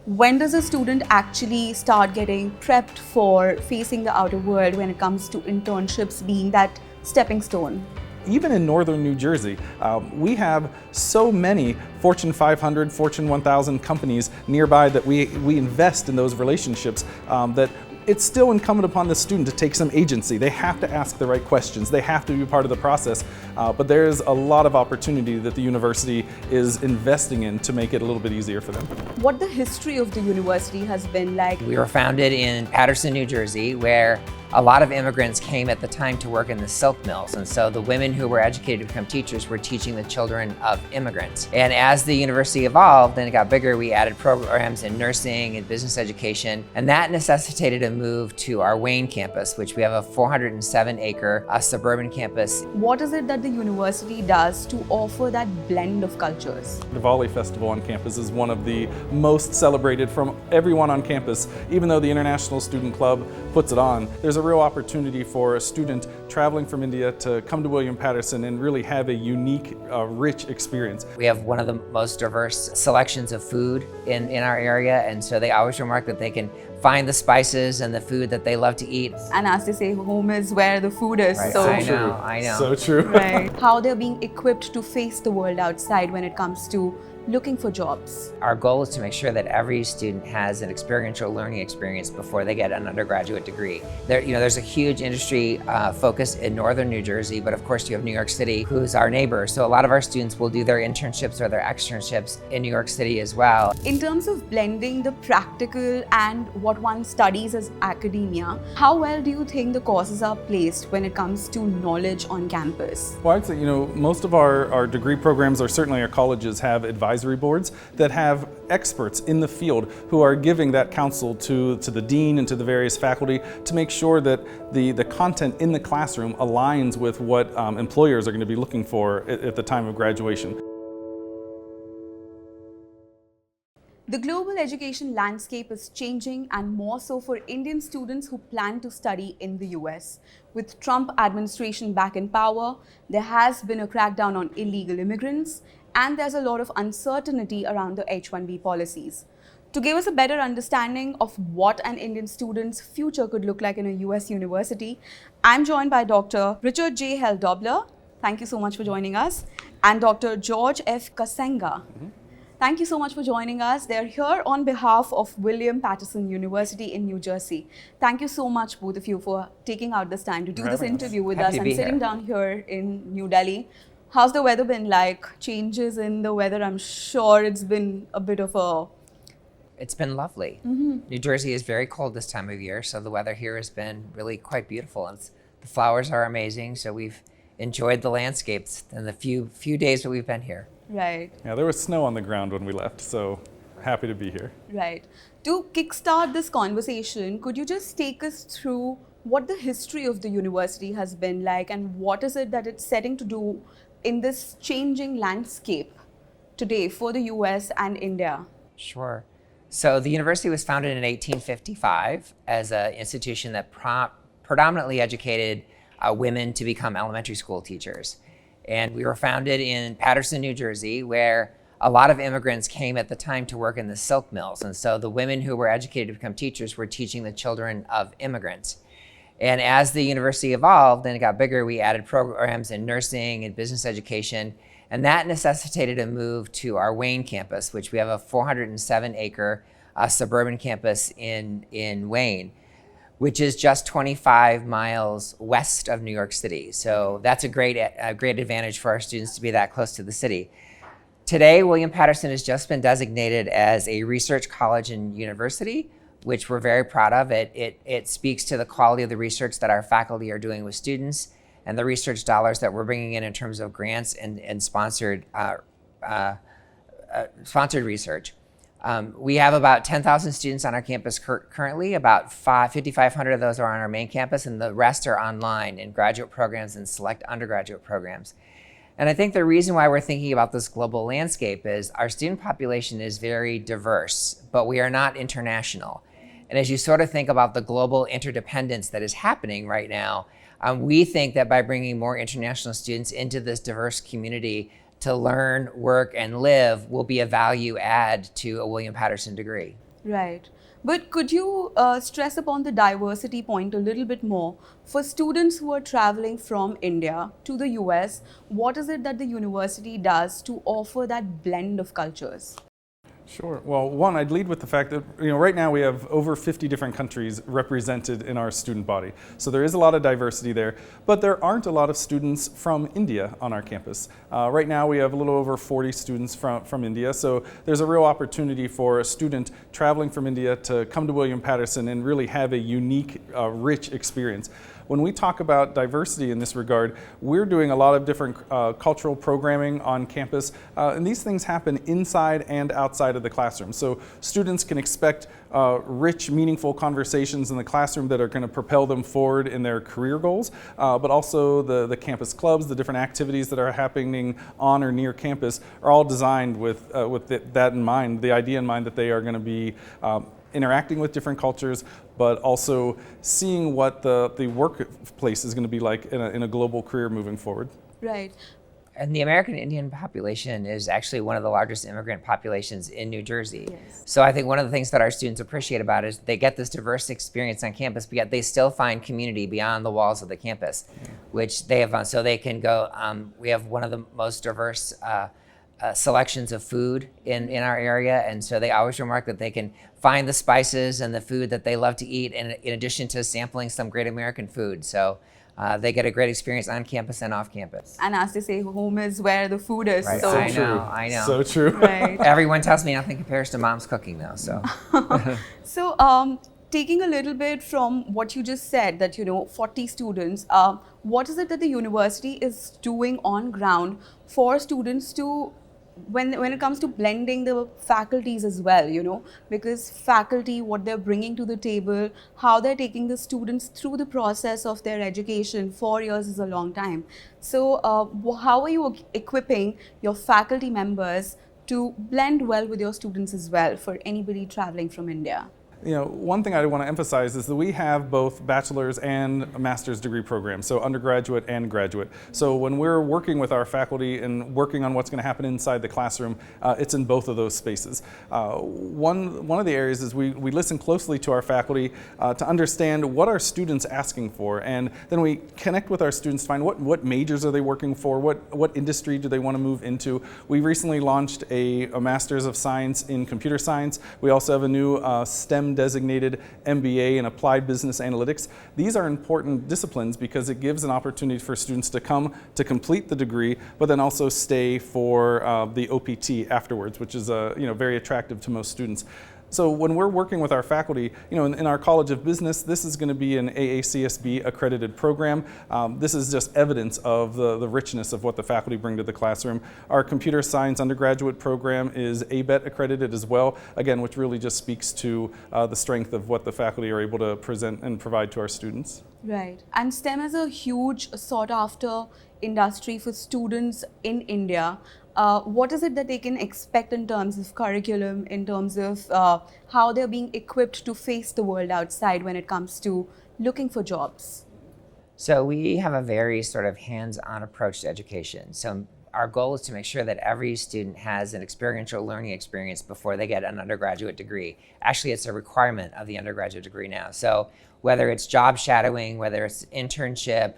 When does a student actually start getting prepped for facing the outer world when it comes to internships being that stepping stone? Even in northern New Jersey, we have so many Fortune 500, Fortune 1000 companies nearby that we invest in those relationships that it's still incumbent upon the student to take some agency. They have to ask the right questions. They have to be part of the process. But there's a lot of opportunity that the university is investing in to make it a little bit easier for them. What the history of the university has been like? We were founded in Paterson, New Jersey, where a lot of immigrants came at the time to work in the silk mills. And so the women who were educated to become teachers were teaching the children of immigrants. And as the university evolved and it got bigger, we added programs in nursing and business education. And that necessitated a move to our Wayne campus, which we have a 407-acre suburban campus. What is it that the university does to offer that blend of cultures? The Volley Festival on campus is one of the most celebrated from everyone on campus. Even though the International Student Club puts it on, there's a real opportunity for a student traveling from India to come to William Paterson and really have a unique, rich experience. We have one of the most diverse selections of food in our area, and so they always remark that they can find the spices and the food that they love to eat. And as they say, home is where the food is. Right. So I true. know. So true. Right. How they're being equipped to face the world outside when it comes to looking for jobs. Our goal is to make sure that every student has an experiential learning experience before they get an undergraduate degree. There's a huge industry focus in northern New Jersey, but of course you have New York City, who's our neighbor. So a lot of our students will do their internships or their externships in New York City as well. In terms of blending the practical and what one studies as academia, how well do you think the courses are placed when it comes to knowledge on campus? Well, I'd say, most of our degree programs, or certainly our colleges, have advisory boards that have experts in the field who are giving that counsel to the dean and to the various faculty to make sure that the content in the classroom aligns with what employers are going to be looking for at the time of graduation. The global education landscape is changing, and more so for Indian students who plan to study in the US. With Trump administration back in power, there has been a crackdown on illegal immigrants, and there's a lot of uncertainty around the H-1B policies. To give us a better understanding of what an Indian student's future could look like in a US university, I'm joined by Dr. Richard J. Hell-Dobler. Thank you so much for joining us. And Dr. George F. Kasenga. Thank you so much for joining us. They're here on behalf of William Paterson University in New Jersey. Thank you so much, both of you, for taking out this time to do this interview with us and sitting down here in New Delhi. How's the weather been like? Changes in the weather, I'm sure it's been a bit of a... It's been lovely. New Jersey is very cold this time of year, so the weather here has been really quite beautiful. And the flowers are amazing, so we've enjoyed the landscapes in the few days that we've been here. Right. Yeah, there was snow on the ground when we left, so happy to be here. Right. To kickstart this conversation, could you just take us through what the history of the university has been like, and what is it that it's setting to do in this changing landscape today for the US and India? Sure. So the university was founded in 1855 as an institution that predominantly educated women to become elementary school teachers. And we were founded in Paterson, New Jersey, where a lot of immigrants came at the time to work in the silk mills. And so the women who were educated to become teachers were teaching the children of immigrants. And as the university evolved and it got bigger, we added programs in nursing and business education. And that necessitated a move to our Wayne campus, which we have a 407-acre suburban campus in Wayne, which is just 25 miles west of New York City. So that's a great advantage for our students to be that close to the city. Today, William Paterson has just been designated as a research college and university, which we're very proud of. It speaks to the quality of the research that our faculty are doing with students and the research dollars that we're bringing in terms of grants and sponsored research. We have about 10,000 students on our campus currently. About 5,500 of those are on our main campus, and the rest are online in graduate programs and select undergraduate programs. And I think the reason why we're thinking about this global landscape is our student population is very diverse, but we are not international. And as you sort of think about the global interdependence that is happening right now, we think that by bringing more international students into this diverse community to learn, work, and live will be a value add to a William Paterson degree. Right. But could you stress upon the diversity point a little bit more? For students who are traveling from India to the US, what is it that the university does to offer that blend of cultures? Sure. Well, one, I'd lead with the fact that right now we have over 50 different countries represented in our student body. So there is a lot of diversity there, but there aren't a lot of students from India on our campus. Right now we have a little over 40 students from India, so there's a real opportunity for a student traveling from India to come to William Paterson and really have a unique, rich experience. When we talk about diversity in this regard, we're doing a lot of different cultural programming on campus, and these things happen inside and outside of the classroom. So students can expect rich, meaningful conversations in the classroom that are going to propel them forward in their career goals, but also the campus clubs, the different activities that are happening on or near campus are all designed with that in mind, the idea in mind that they are going to be interacting with different cultures, but also seeing what the workplace is going to be like in a global career moving forward. Right. And the American Indian population is actually one of the largest immigrant populations in New Jersey. Yes. So I think one of the things that our students appreciate about it is they get this diverse experience on campus, but yet they still find community beyond the walls of the campus, which they have, so they can go, we have one of the most diverse selections of food in our area, and so they always remark that they can find the spices and the food that they love to eat, and in addition to sampling some great American food. So they get a great experience on campus and off campus. And as they say, home is where the food is. Right. So I know. So true. Right. Everyone tells me nothing compares to mom's cooking though, so. So, taking a little bit from what you just said, that 40 students, what is it that the university is doing on ground for students to, when it comes to blending the faculties as well, because faculty, what they're bringing to the table, how they're taking the students through the process of their education, 4 years is a long time. So how are you equipping your faculty members to blend well with your students as well for anybody traveling from India? One thing I want to emphasize is that we have both bachelor's and a master's degree programs, so undergraduate and graduate. So when we're working with our faculty and working on what's going to happen inside the classroom, it's in both of those spaces. One of the areas is we listen closely to our faculty to understand what are students asking for, and then we connect with our students to find what majors are they working for, what industry do they want to move into. We recently launched a master's of science in computer science. We also have a new STEM designated MBA in applied business analytics. These are important disciplines because it gives an opportunity for students to come to complete the degree, but then also stay for the OPT afterwards, which is very attractive to most students. So when we're working with our faculty, in our College of Business, this is going to be an AACSB accredited program. This is just evidence of the richness of what the faculty bring to the classroom. Our computer science undergraduate program is ABET accredited as well, again, which really just speaks to the strength of what the faculty are able to present and provide to our students. Right. And STEM is a huge sought after industry for students in India. What is it that they can expect in terms of curriculum, in terms of how they're being equipped to face the world outside when it comes to looking for jobs? So we have a very sort of hands-on approach to education. So our goal is to make sure that every student has an experiential learning experience before they get an undergraduate degree. Actually, it's a requirement of the undergraduate degree now. So whether it's job shadowing, whether it's internship,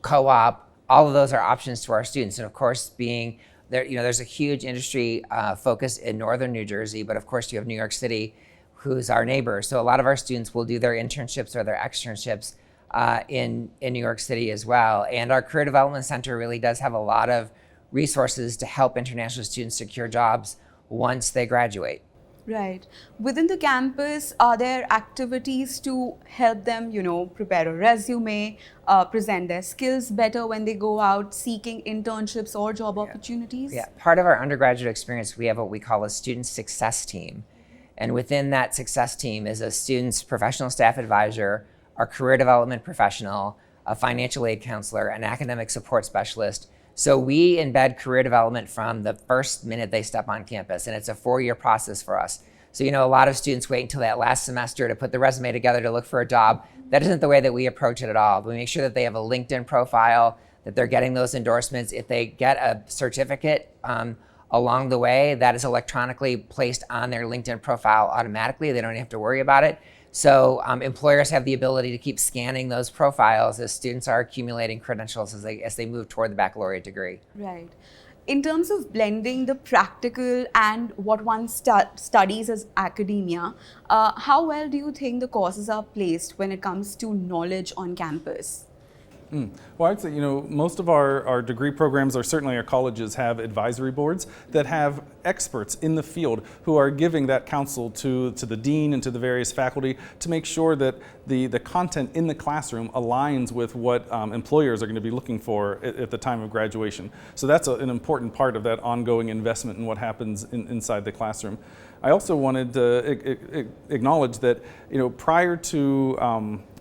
co-op, all of those are options to our students. And of course, being there, there's a huge industry focus in northern New Jersey, but of course you have New York City, who's our neighbor. So a lot of our students will do their internships or their externships in New York City as well. And our Career Development Center really does have a lot of resources to help international students secure jobs once they graduate. Right. Within the campus, are there activities to help them, prepare a resume, present their skills better when they go out seeking internships or job opportunities? Yeah. Part of our undergraduate experience, we have what we call a student success team. And within that success team is a student's professional staff advisor, our career development professional, a financial aid counselor, an academic support specialist. So we embed career development from the first minute they step on campus, and it's a 4-year process for us. So, a lot of students wait until that last semester to put the resume together to look for a job. That isn't the way that we approach it at all. We make sure that they have a LinkedIn profile, that they're getting those endorsements. If they get a certificate, along the way that is electronically placed on their LinkedIn profile automatically. They don't have to worry about it. So employers have the ability to keep scanning those profiles as students are accumulating credentials as they move toward the baccalaureate degree. Right. In terms of blending the practical and what one studies as academia, how well do you think the courses are placed when it comes to knowledge on campus? Well, I'd say, most of our degree programs, or certainly our colleges, have advisory boards that have experts in the field who are giving that counsel to the dean and to the various faculty to make sure that the content in the classroom aligns with what employers are going to be looking for at the time of graduation. So that's an important part of that ongoing investment in what happens inside the classroom. I also wanted to acknowledge that, prior to,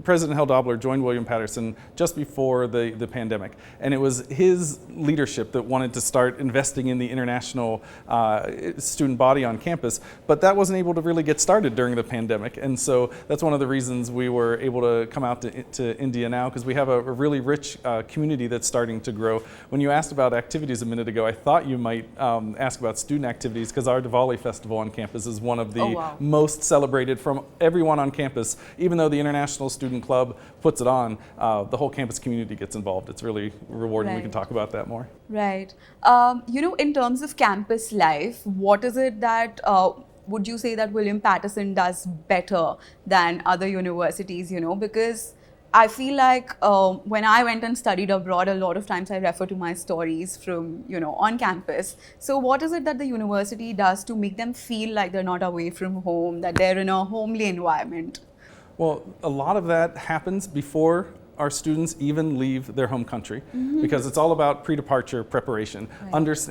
President Hell Dobler joined William Paterson just before the pandemic, and it was his leadership that wanted to start investing in the international student body on campus, but that wasn't able to really get started during the pandemic, and so that's one of the reasons we were able to come out to India now, because we have a really rich community that's starting to grow. When you asked about activities a minute ago, I thought you might ask about student activities, because our Diwali festival on campus is one of the most celebrated from everyone on campus. Even though the International Student Club puts it on, the whole campus community gets involved. It's really rewarding. We can talk about that more. Right. In terms of campus life, what is it that would you say that William Paterson does better than other universities? Because I feel like when I went and studied abroad, a lot of times I refer to my stories from, on campus. So what is it that the university does to make them feel like they're not away from home, that they're in a homely environment? Well, a lot of that happens before our students even leave their home country, because it's all about pre-departure preparation,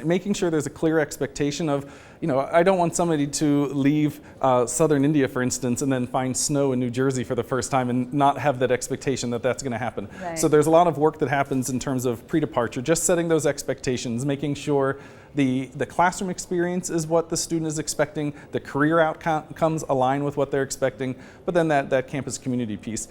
making sure there's a clear expectation of, I don't want somebody to leave southern India, for instance, and then find snow in New Jersey for the first time and not have that expectation that that's going to happen. So there's a lot of work that happens in terms of pre-departure, just setting those expectations, making sure the classroom experience is what the student is expecting, the career outcomes align with what they're expecting, but then that campus community piece.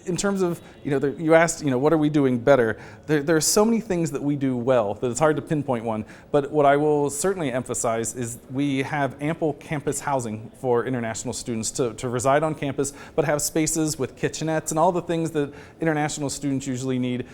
In terms of, you asked, what are we doing better? There are so many things that we do well that it's hard to pinpoint one. But what I will certainly emphasize is we have ample campus housing for international students to reside on campus, but have spaces with kitchenettes and all the things that international students usually need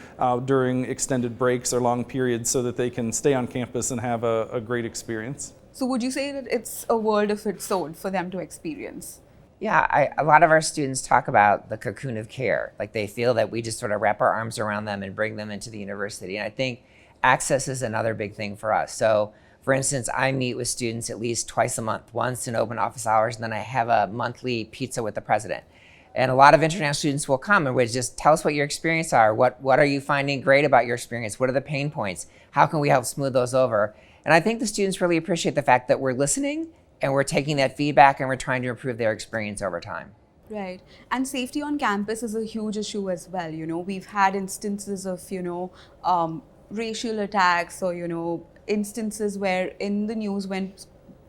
during extended breaks or long periods, so that they can stay on campus and have a great experience. So would you say that it's a world of its own for them to experience? Yeah, a lot of our students talk about the cocoon of care. Like, they feel that we just sort of wrap our arms around them and bring them into the university. And I think access is another big thing for us. So, for instance, I meet with students at least twice a month, once in open office hours, and then I have a monthly pizza with the president. And a lot of international students will come and would just tell us what your experience are. What are you finding great about your experience? What are the pain points? How can we help smooth those over? And I think the students really appreciate the fact that we're listening and we're taking that feedback and we're trying to improve their experience over time. Right. And safety on campus is a huge issue as well. We've had instances of, racial attacks, or, instances where in the news, when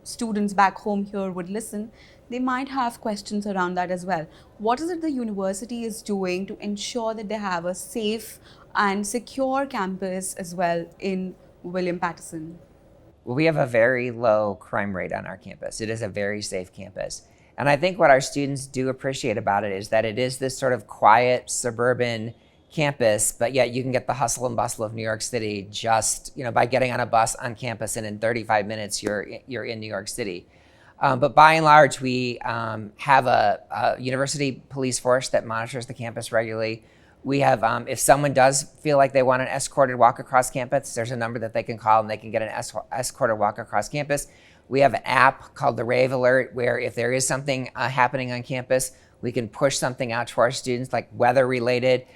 students back home here would listen, they might have questions around that as well. What is it the university is doing to ensure that they have a safe and secure campus as well in William Paterson? Well, we have a very low crime rate on our campus. It is a very safe campus. And I think what our students do appreciate about it is that it is this sort of quiet suburban campus, but yet you can get the hustle and bustle of New York City just, by getting on a bus on campus, and in 35 minutes you're in New York City. But by and large, we have a university police force that monitors the campus regularly. We have, if someone does feel like they want an escorted walk across campus, there's a number that they can call and they can get an escorted walk across campus. We have an app called the Rave Alert, where if there is something happening on campus, we can push something out to our students, like weather related.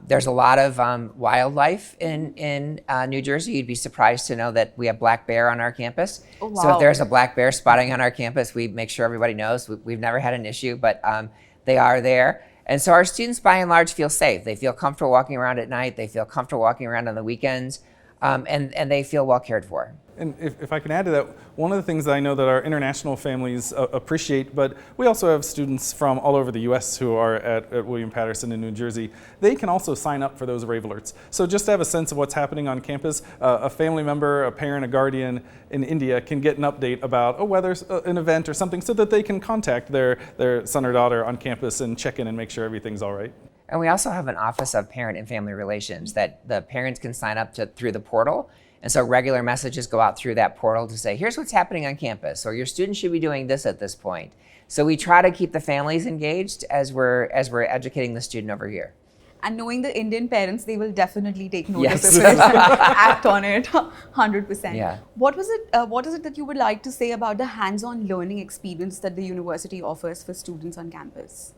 There's a lot of wildlife in New Jersey. You'd be surprised to know that we have black bear on our campus. Oh, wow. So if there's a black bear spotting on our campus, we make sure everybody knows. We've never had an issue, but they are there. And so our students, by and large, feel safe. They feel comfortable walking around at night. They feel comfortable walking around on the weekends, and they feel well cared for. And if I can add to that, one of the things that I know that our international families appreciate, but we also have students from all over the U.S. who are at William Paterson in New Jersey, they can also sign up for those rave alerts. So just to have a sense of what's happening on campus, a family member, a parent, a guardian in India can get an update about whether an event or something so that they can contact their son or daughter on campus and check in and make sure everything's all right. And we also have an Office of Parent and Family Relations that the parents can sign up to through the portal. And so regular messages go out through that portal to say, here's what's happening on campus, or your student should be doing this at this point. So we try to keep the families engaged as we're educating the student over here. And knowing the Indian parents, they will definitely take notice Yes. of it, act on it, 100%. Yeah. What is it that you would like to say about the hands-on learning experience that the university offers for students on campus?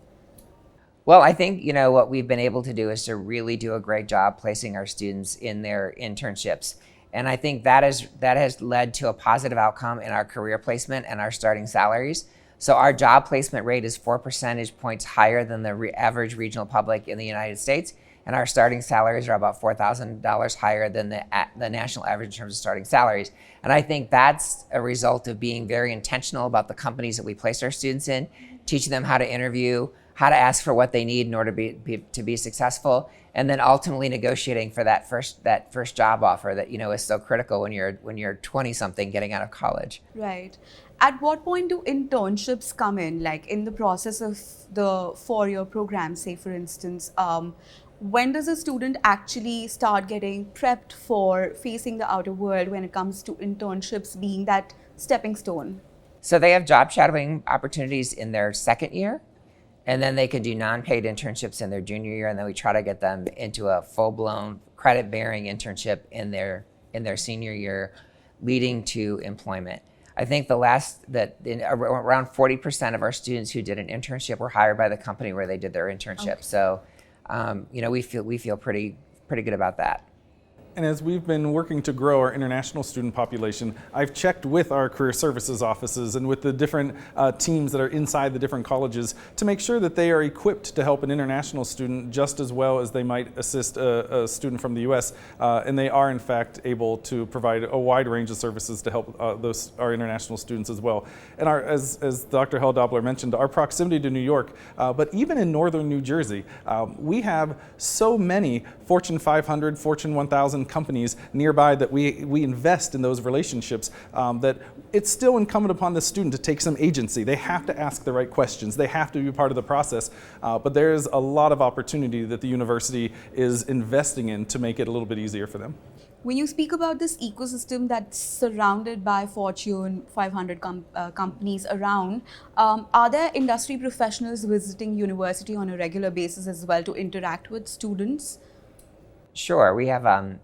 Well, I think, what we've been able to do is to really do a great job placing our students in their internships. And I think that has led to a positive outcome in our career placement and our starting salaries. So our job placement rate is 4 percentage points higher than the average regional public in the United States. And our starting salaries are about $4,000 higher than the national average in terms of starting salaries. And I think that's a result of being very intentional about the companies that we place our students in, teaching them how to interview, how to ask for what they need in order to be successful, and then ultimately negotiating for that first job offer that is so critical when you're 20-something getting out of college. Right. At what point do internships come in, like in the process of the 4-year program, say for instance, when does a student actually start getting prepped for facing the outer world when it comes to internships being that stepping stone? So they have job shadowing opportunities in their second year, and then they can do non-paid internships in their junior year, and then we try to get them into a full-blown credit-bearing internship in their senior year, leading to employment. I think around 40% of our students who did an internship were hired by the company where they did their internship. Okay. So, we feel pretty good about that. And as we've been working to grow our international student population, I've checked with our career services offices and with the different teams that are inside the different colleges to make sure that they are equipped to help an international student just as well as they might assist a student from the U.S. And they are in fact able to provide a wide range of services to help our international students as well. And as Dr. Hell-Doppler mentioned, our proximity to New York, but even in northern New Jersey, we have so many Fortune 500, Fortune 1000 companies nearby that we invest in those relationships, that it's still incumbent upon the student to take some agency. They have to ask the right questions. They have to be part of the process. But there's a lot of opportunity that the university is investing in to make it a little bit easier for them. When you speak about this ecosystem that's surrounded by Fortune 500 companies around, are there industry professionals visiting university on a regular basis as well to interact with students? Sure. We have a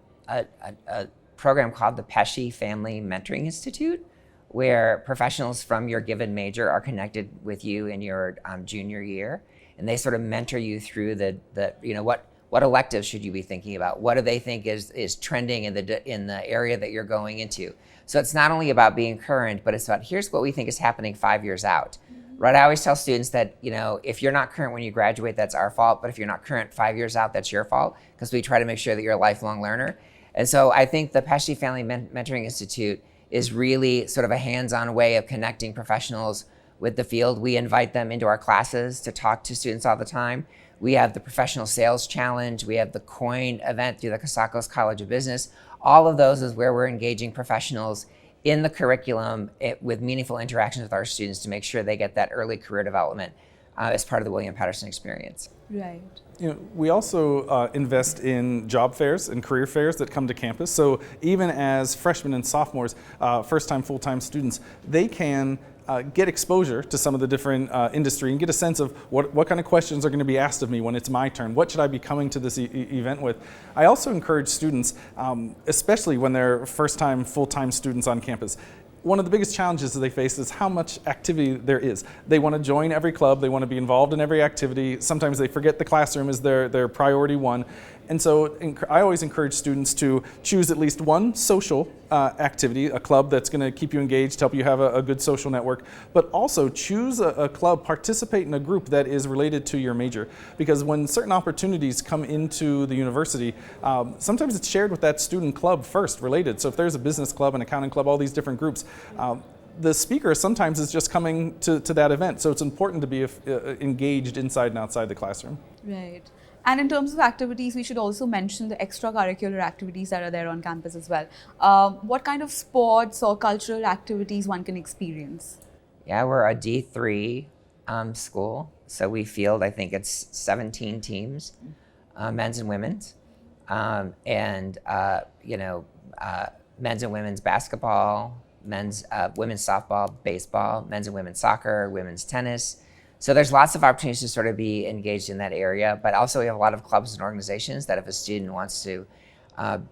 program called the Pesci Family Mentoring Institute, where professionals from your given major are connected with you in your junior year, and they sort of mentor you through what electives should you be thinking about? What do they think is trending in the area that you're going into? So it's not only about being current, but it's about here's what we think is happening 5 years out. Right, I always tell students that, if you're not current when you graduate, that's our fault. But if you're not current 5 years out, that's your fault, because we try to make sure that you're a lifelong learner. And so I think the Pesci Family Mentoring Institute is really sort of a hands-on way of connecting professionals with the field. We invite them into our classes to talk to students all the time. We have the Professional Sales Challenge. We have the COIN event through the Casacos College of Business. All of those is where we're engaging professionals in the curriculum with meaningful interactions with our students to make sure they get that early career development as part of the William Paterson experience. Right. We also invest in job fairs and career fairs that come to campus. So even as freshmen and sophomores, first-time, full-time students, they can get exposure to some of the different industry and get a sense of what kind of questions are going to be asked of me when it's my turn. What should I be coming to this event with? I also encourage students, especially when they're first-time, full-time students on campus, one of the biggest challenges that they face is how much activity there is. They want to join every club, they want to be involved in every activity. Sometimes they forget the classroom is their priority one. And so I always encourage students to choose at least one social activity, a club that's going to keep you engaged, help you have a good social network, but also choose a club, participate in a group that is related to your major. Because when certain opportunities come into the university, sometimes it's shared with that student club first related. So if there's a business club, an accounting club, all these different groups, the speaker sometimes is just coming to that event. So it's important to be engaged inside and outside the classroom. Right. And in terms of activities, we should also mention the extracurricular activities that are there on campus as well. What kind of sports or cultural activities one can experience? Yeah, we're a D3 school, so we field, I think it's 17 teams, men's and women's, and men's and women's basketball, women's softball, baseball, men's and women's soccer, women's tennis. So there's lots of opportunities to sort of be engaged in that area, but also we have a lot of clubs and organizations that if a student wants to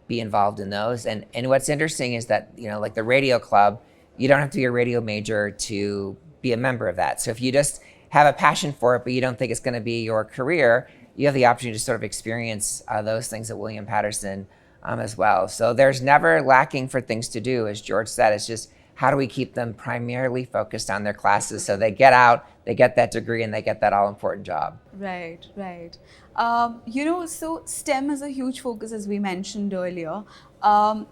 be involved in those. And what's interesting is that, like the radio club, you don't have to be a radio major to be a member of that. So if you just have a passion for it, but you don't think it's going to be your career, you have the opportunity to sort of experience those things at William Paterson as well. So there's never lacking for things to do, as George said. It's just how do we keep them primarily focused on their classes so they get out, they get that degree, and they get that all-important job. Right, right. So STEM is a huge focus, as we mentioned earlier.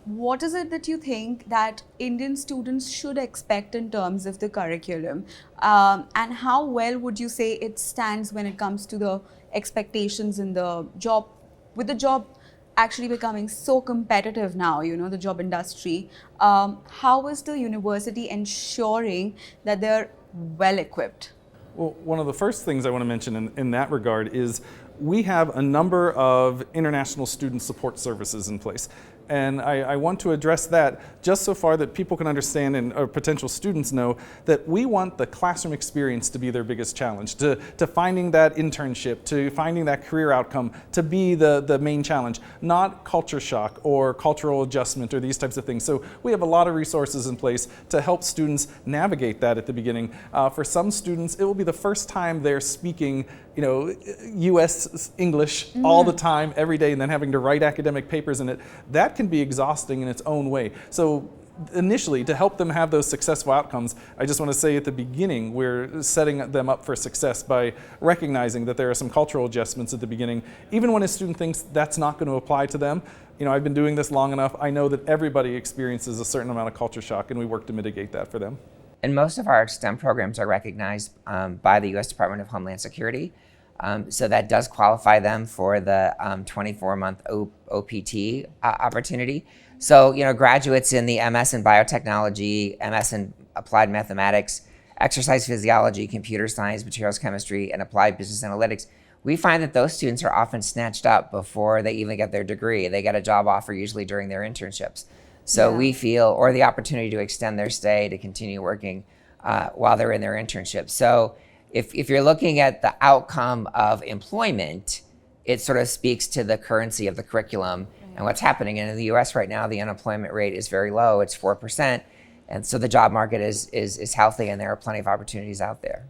What is it that you think that Indian students should expect in terms of the curriculum? And how well would you say it stands when it comes to the expectations in the job, with the job actually becoming so competitive now, the job industry? How is the university ensuring that they're well equipped? Well, one of the first things I want to mention in that regard is we have a number of international student support services in place. And I want to address that just so far that people can understand and potential students know that we want the classroom experience to be their biggest challenge, to finding that internship, to finding that career outcome, to be the main challenge, not culture shock or cultural adjustment or these types of things. So we have a lot of resources in place to help students navigate that at the beginning. For some students, it will be the first time they're speaking U.S. English all the time, every day, and then having to write academic papers in it. That can be exhausting in its own way. So initially, to help them have those successful outcomes, I just want to say at the beginning, we're setting them up for success by recognizing that there are some cultural adjustments at the beginning. Even when a student thinks that's not going to apply to them, I've been doing this long enough, I know that everybody experiences a certain amount of culture shock, and we work to mitigate that for them. And most of our STEM programs are recognized by the U.S. Department of Homeland Security. So that does qualify them for the 24-month OPT opportunity. So, graduates in the MS in biotechnology, MS in applied mathematics, exercise physiology, computer science, materials chemistry, and applied business analytics, we find that those students are often snatched up before they even get their degree. They get a job offer usually during their internships. So we feel, or the opportunity to extend their stay to continue working while they're in their internship. So if you're looking at the outcome of employment, it sort of speaks to the currency of the curriculum and what's happening. And in the US right now, the unemployment rate is very low, it's 4%. And so the job market is healthy and there are plenty of opportunities out there.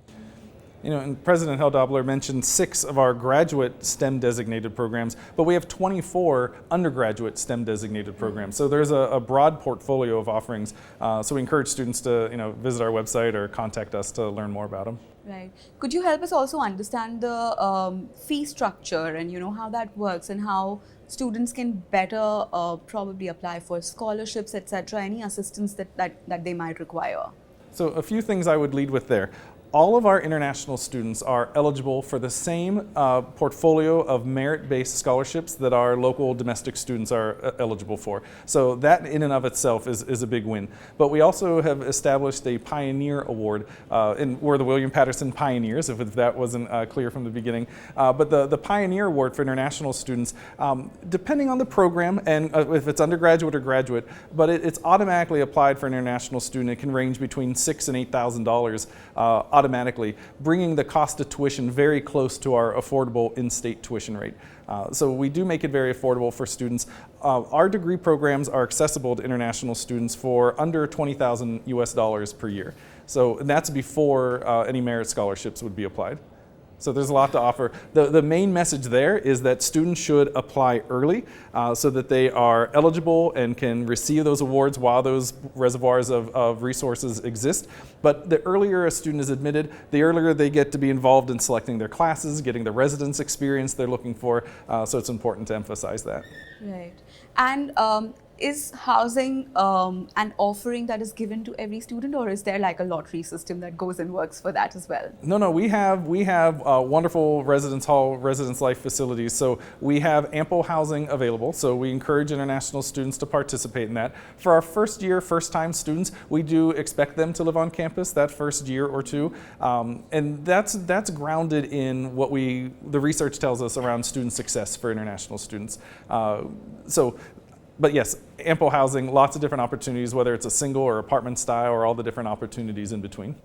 And President Hell-Dobler mentioned 6 of our graduate STEM designated programs, but we have 24 undergraduate STEM designated programs. So there's a broad portfolio of offerings. So we encourage students to visit our website or contact us to learn more about them. Right. Could you help us also understand the fee structure and how that works and how students can better probably apply for scholarships, etc., any assistance that they might require? So a few things I would lead with there. All of our international students are eligible for the same portfolio of merit-based scholarships that our local domestic students are eligible for. So that in and of itself is a big win. But we also have established a Pioneer Award, and we're the William Paterson Pioneers, if that wasn't clear from the beginning. But the Pioneer Award for international students, depending on the program and if it's undergraduate or graduate, but it's automatically applied for an international student. It can range between $6,000 and $8,000 automatically, bringing the cost of tuition very close to our affordable in-state tuition rate. So we do make it very affordable for students. Our degree programs are accessible to international students for under $20,000 US per year. So that's before any merit scholarships would be applied. So there's a lot to offer. The main message there is that students should apply early so that they are eligible and can receive those awards while those reservoirs of resources exist. But the earlier a student is admitted, the earlier they get to be involved in selecting their classes, getting the residence experience they're looking for. So it's important to emphasize that. Right. And is housing an offering that is given to every student, or is there like a lottery system that goes and works for that as well? No, we have wonderful residence hall, residence life facilities. So we have ample housing available. So we encourage international students to participate in that. For our first year, first time students, we do expect them to live on campus that first year or two. And that's grounded in what the research tells us around student success for international students. But yes, ample housing, lots of different opportunities, whether it's a single or apartment style or all the different opportunities in between.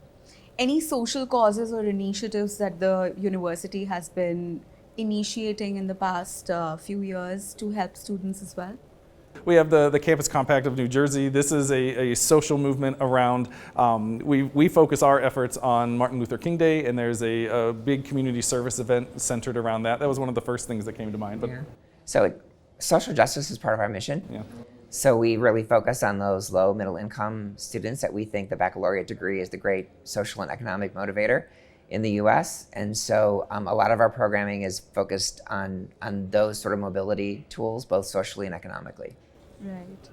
Any social causes or initiatives that the university has been initiating in the past few years to help students as well? We have the Campus Compact of New Jersey. This is a social movement around, we focus our efforts on Martin Luther King Day, and there's a big community service event centered around that. That was one of the first things that came to mind. But Yeah. So social justice is part of our mission. Yeah. So we really focus on those low, middle income students that we think the baccalaureate degree is the great social and economic motivator in the US. And so a lot of our programming is focused on those sort of mobility tools, both socially and economically. Right.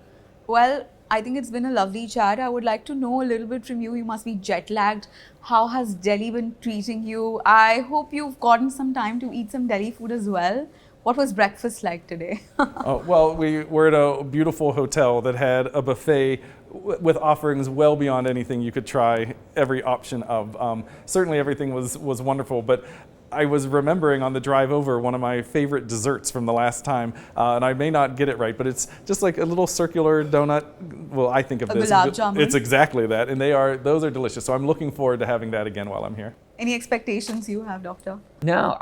Well, I think it's been a lovely chat. I would like to know a little bit from you. You must be jet lagged. How has Delhi been treating you? I hope you've gotten some time to eat some Delhi food as well. What was breakfast like today? Well, we were at a beautiful hotel that had a buffet with offerings well beyond anything you could try every option of. Certainly everything was wonderful, but I was remembering on the drive over one of my favorite desserts from the last time, and I may not get it right, but it's just like a little circular donut. Well, I think of this. Gulab jamun. It's exactly that, and those are delicious. So I'm looking forward to having that again while I'm here. Any expectations you have, Doctor? No,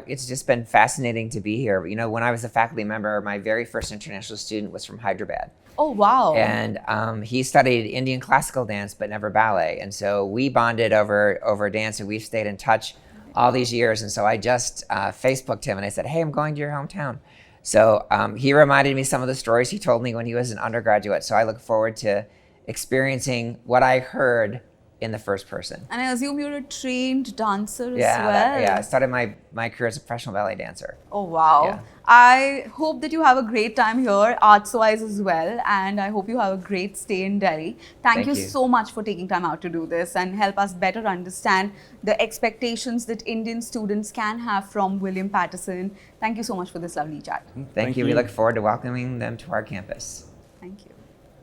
it's just been fascinating to be here. You know, when I was a faculty member, my very first international student was from Hyderabad. Oh, wow. And he studied Indian classical dance, but never ballet. And so we bonded over dance, and we've stayed in touch all these years. And so I just Facebooked him and I said, hey, I'm going to your hometown. So he reminded me some of the stories he told me when he was an undergraduate. So I look forward to experiencing what I heard in the first person. And I assume you're a trained dancer as Yeah, well. I started my career as a professional ballet dancer. Oh, wow. Yeah. I hope that you have a great time here, arts-wise as well, and I hope you have a great stay in Delhi. Thank you so much for taking time out to do this and help us better understand the expectations that Indian students can have from William Paterson. Thank you so much for this lovely chat. Thank you. We look forward to welcoming them to our campus. Thank you.